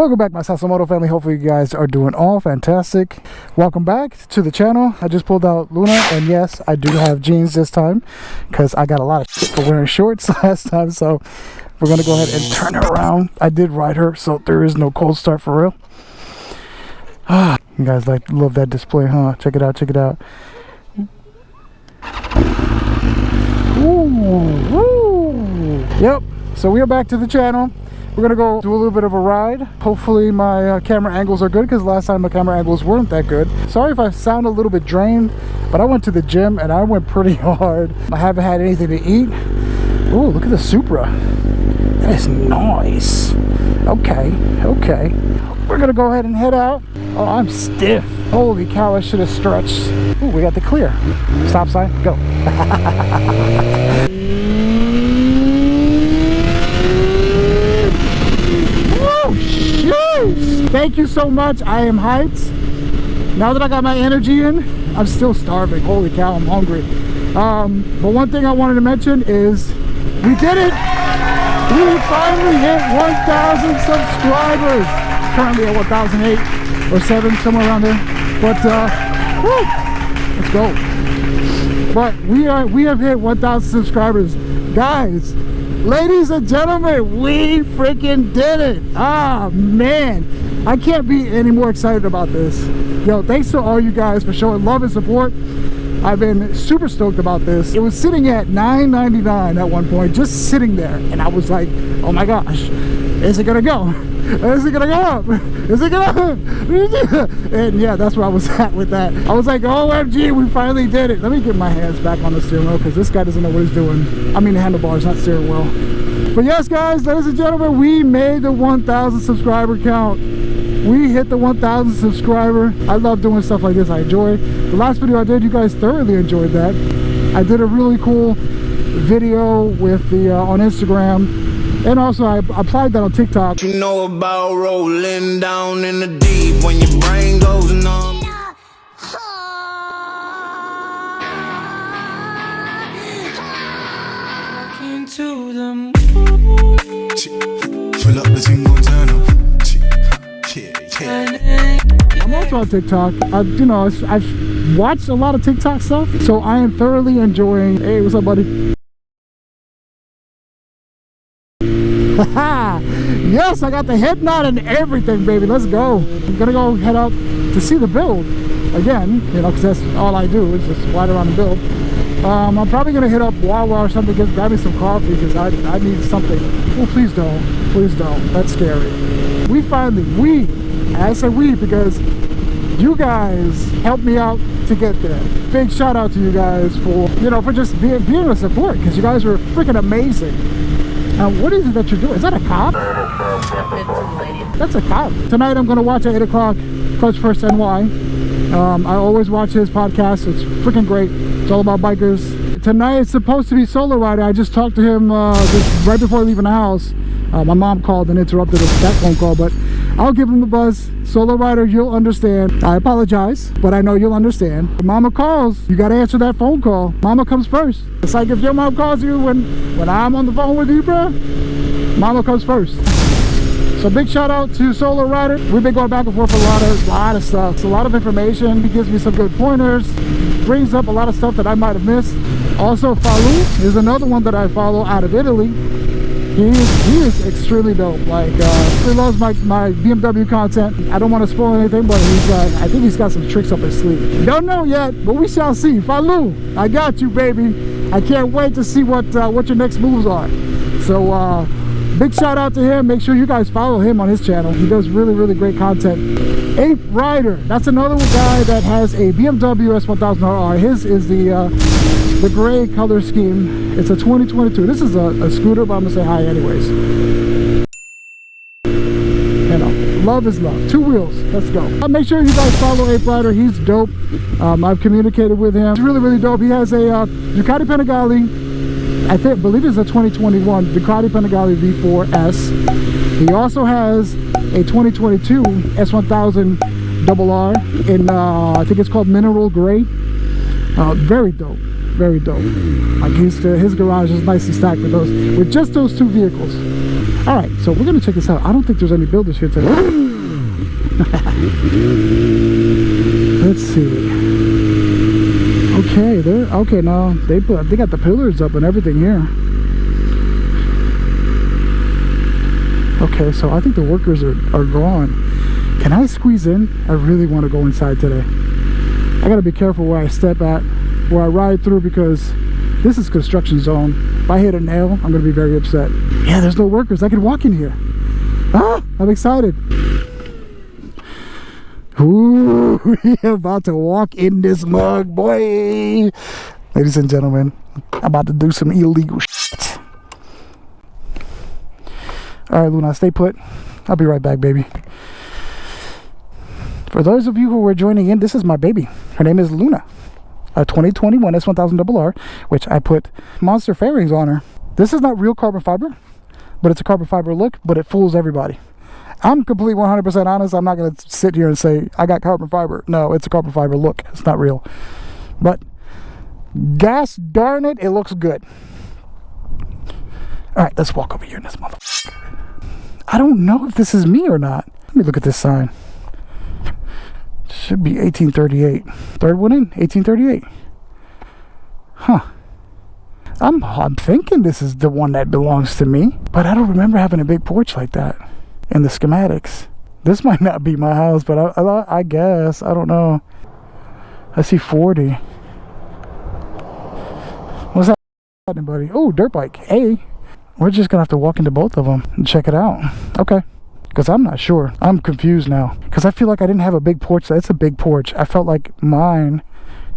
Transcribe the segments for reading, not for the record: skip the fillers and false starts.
Welcome back, my Sasamoto family. Hopefully you guys are doing all fantastic. Welcome back to the channel. I just pulled out Luna, and yes, I do have jeans this time because I got a lot of shit for wearing shorts last time. So we're gonna go ahead and turn her around. I did ride her, so there is no cold start for real. You guys love that display, huh? Check it out, check it out. Ooh, ooh. Yep, so we are back to the channel. We're gonna go do a little bit of a ride. Hopefully my camera angles are good, because last time my camera angles weren't that good. Sorry if I sound a little bit drained, but I went to the gym and I went pretty hard. I haven't had anything to eat. Oh, look at the Supra. That is nice. Okay, okay. We're gonna go ahead and head out. Oh, I'm stiff. Holy cow, I should have stretched. Ooh, we got the clear. Stop sign, go. Thank you so much. I am hyped. Now that I got my energy in, I'm still starving. Holy cow, I'm hungry. But one thing I wanted to mention is we did it. We finally hit 1,000 subscribers. Currently at 1,008 or 7, somewhere around there. But woo, let's go. But we have hit 1,000 subscribers, guys. Ladies and gentlemen, we freaking did it. Ah, man. I can't be any more excited about this. Yo, thanks to all you guys for showing love and support. I've been super stoked about this. It was sitting at $9.99 at one point, just sitting there. And I was like, oh my gosh, is it gonna go? Is it gonna go up? Is it gonna? And yeah, that's where I was at with that. I was like, OMG, we finally did it. Let me get my hands back on the steering wheel, because this guy doesn't know what he's doing. I mean the handlebars, not steering wheel. But yes, guys, ladies and gentlemen, we made the 1,000 subscriber count. We hit the 1,000 subscriber. I love doing stuff like this. I enjoy the last video I did. You guys thoroughly enjoyed that. I did a really cool video with the on Instagram, and also I applied that on TikTok. You know about rolling down in the deep when your brain goes numb. Into the moon. Fill up the single turn up. I'm also on TikTok. You know, I've watched a lot of TikTok stuff, so I am thoroughly enjoying. Hey, what's up, buddy? Yes, I got the head nod and everything, baby. Let's go. I'm gonna go head out to see the build again, you know, because that's all I do is just ride around and build. I'm probably gonna hit up Wawa or something, grab me some coffee, because I need something. Oh, please don't, please don't. That's scary. We finally, I say we because you guys helped me out to get there. Big shout out to you guys for, you know, for just being a support, because you guys were freaking amazing. What is it that you're doing? Is that a cop? That's a cop. Tonight I'm gonna watch at 8 o'clock Clutch First NY. I always watch his podcast. It's freaking great. It's all about bikers. Tonight it's supposed to be solo rider. I just talked to him just right before leaving the house. My mom called and interrupted that phone call, but I'll give him the buzz. Solo rider, you'll understand. I apologize, but I know you'll understand. When mama calls, you gotta answer that phone call. Mama comes first. It's like if your mom calls you when I'm on the phone with you, bro, mama comes first. So big shout out to Solo Rider. We've been going back and forth a lot of stuff. It's a lot of information. He gives me some good pointers, brings up a lot of stuff that I might have missed. Also, Fallou is another one that I follow out of Italy. He is extremely dope. Like, he loves my BMW content. I don't want to spoil anything, but I think he's got some tricks up his sleeve. Don't know yet, but we shall see. Fallou, I got you, baby. I can't wait to see what your next moves are. So, big shout out to him. Make sure you guys follow him on his channel. He does really, really great content. Ape Rider, that's another guy that has a BMW S1000RR. His is the gray color scheme. It's a 2022. This is a scooter, but I'm gonna say hi anyways. You know, love is love. 2 wheels. Let's go. Make sure you guys follow Ape Rider. He's dope. I've communicated with him. He's really, really dope. He has a Ducati Panigale. I believe it's a 2021 Ducati Panigale V4S. He also has a 2022 S1000RR in I think it's called Mineral Gray. Very dope. Very dope. Like his garage is nicely stacked with just those 2 vehicles. All right, so we're gonna check this out. I don't think there's any builders here today. Let's see. Okay, they're okay now. They got the pillars up and everything here. Okay, so I think the workers are gone. Can I squeeze in? I really want to go inside today. I gotta be careful where I step at, where I ride through, because this is construction zone. If I hit a nail, I'm gonna be very upset. Yeah, there's no workers. I could walk in here. Ah, I'm excited. Ooh, we're about to walk in this mug, boy. Ladies and gentlemen, I'm about to do some illegal shit. All right, Luna, stay put. I'll be right back, baby. For those of you who are joining in, this is my baby. Her name is Luna. A 2021 S1000RR, which I put monster fairings on her. This is not real carbon fiber, but it's a carbon fiber look, but it fools everybody. I'm completely 100% honest. I'm not going to sit here and say, I got carbon fiber. No, it's a carbon fiber look. It's not real. But, gosh darn it, it looks good. Alright, let's walk over here in this motherfucker. I don't know if this is me or not. Let me look at this sign. Should be 1838. Third one in, 1838. Huh. I'm thinking this is the one that belongs to me, but I don't remember having a big porch like that in the schematics. This might not be my house, but I guess. I don't know. I see 40. What's that, buddy? Oh, dirt bike. Hey. We're just gonna have to walk into both of them and check it out. Okay. Because I'm not sure. I'm confused now. Because I feel like I didn't have a big porch. It's a big porch. I felt like mine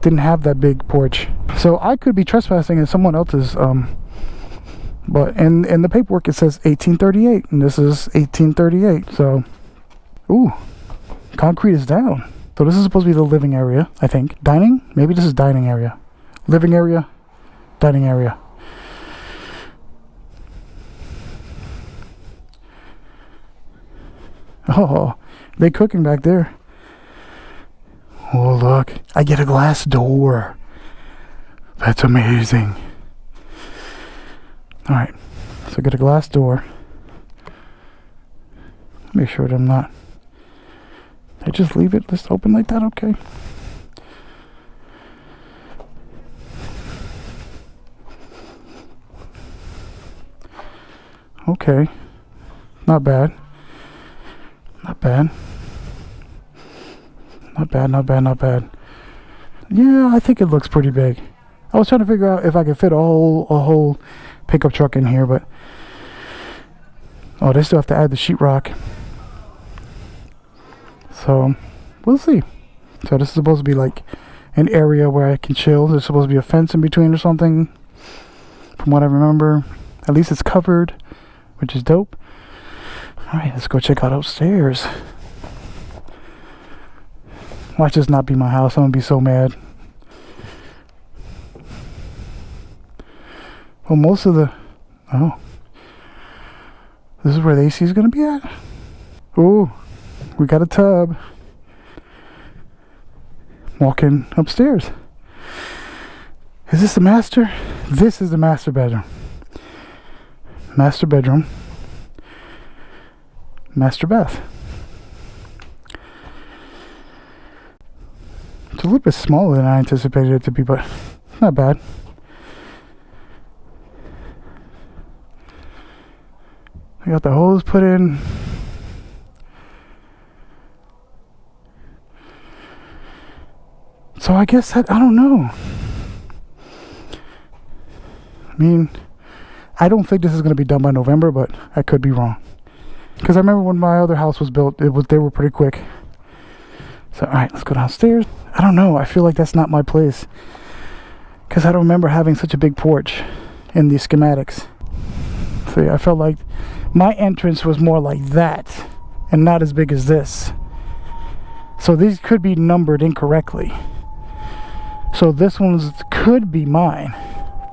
didn't have that big porch. So I could be trespassing in someone else's, but in the paperwork it says 1838. And this is 1838. So, ooh, concrete is down. So this is supposed to be the living area, I think. Dining? Maybe this is dining area. Living area, dining area. Oh, they cooking back there. Oh, look. I get a glass door. That's amazing. Alright. So get a glass door. Make sure that I'm not... I just leave it just open like that? Okay. Okay. Not bad. Not bad. Not bad, not bad, not bad. Yeah, I think it looks pretty big. I was trying to figure out if I could fit a whole pickup truck in here, but... Oh, they still have to add the sheetrock. So, we'll see. So this is supposed to be like an area where I can chill. There's supposed to be a fence in between or something. From what I remember. At least it's covered, which is dope. Alright, let's go check out upstairs. Watch this not be my house. I'm gonna be so mad. Well, most of the... Oh. This is where the AC is gonna be at? Ooh. We got a tub. Walking upstairs. Is this the master? This is the master bedroom. Master bedroom. Master bath. It's a little bit smaller than I anticipated it to be, but not bad. I got the hose put in. So I guess that, I don't know. I mean, I don't think this is going to be done by November, but I could be wrong. Because I remember when my other house was built, they were pretty quick. So, alright, let's go downstairs. I don't know, I feel like that's not my place. Because I don't remember having such a big porch in these schematics. So yeah, I felt like my entrance was more like that, and not as big as this. So these could be numbered incorrectly. So this one could be mine,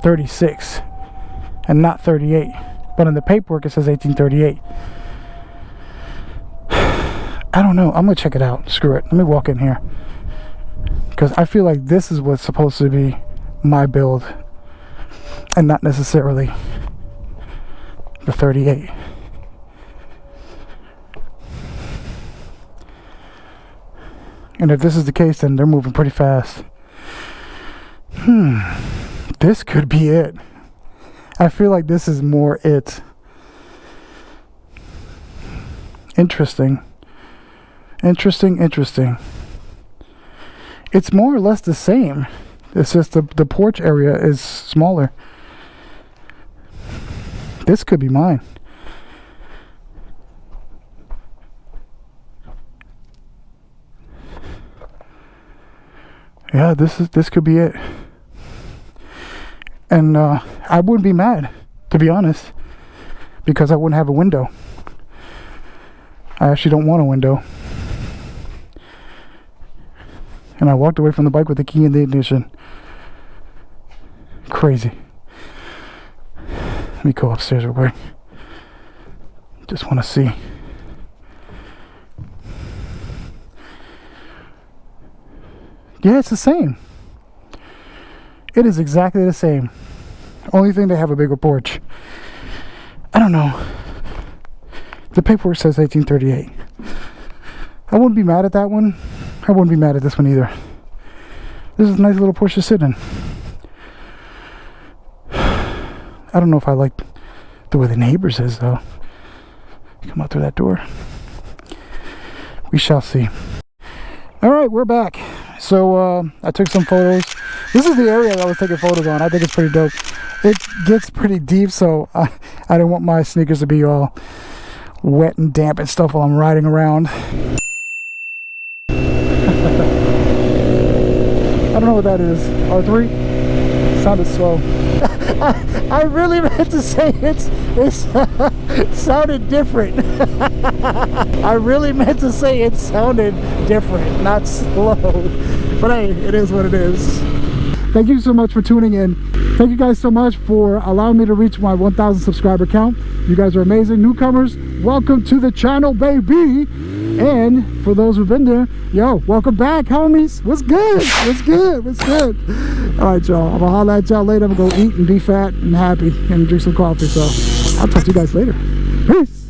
36, and not 38. But in the paperwork it says 1838. I don't know. I'm going to check it out. Screw it. Let me walk in here. Because I feel like this is what's supposed to be my build. And not necessarily the 38. And if this is the case, then they're moving pretty fast. This could be it. I feel like this is more it. Interesting. Interesting. It's more or less the same. It's just the porch area is smaller. This could be mine. Yeah, this could be it. And I wouldn't be mad, to be honest, because I wouldn't have a window. I actually don't want a window. And I walked away from the bike with the key in the ignition. Crazy. Let me go upstairs real quick. Just want to see. Yeah, it's the same. It is exactly the same. Only thing, they have a bigger porch. I don't know. The paperwork says 1838. I wouldn't be mad at that one. I wouldn't be mad at this one either. This is a nice little porch to sit in. I don't know if I like the way the neighbors is though. Come out through that door. We shall see. All right, we're back. So I took some photos. This is the area that I was taking photos on. I think it's pretty dope. It gets pretty deep, so I didn't want my sneakers to be all wet and damp and stuff while I'm riding around. I don't know what that is. R3? Sounded slow. I really meant to say it sounded different. I really meant to say it sounded different, not slow. But hey, it is what it is. Thank you so much for tuning in. Thank you guys so much for allowing me to reach my 1,000 subscriber count. You guys are amazing. Newcomers, welcome to the channel, baby. And for those who've been there, yo, welcome back, homies. What's good? What's good? What's good? All right, y'all. I'm gonna holler at y'all later. I'm gonna go eat and be fat and happy and drink some coffee. So I'll talk to you guys later. Peace.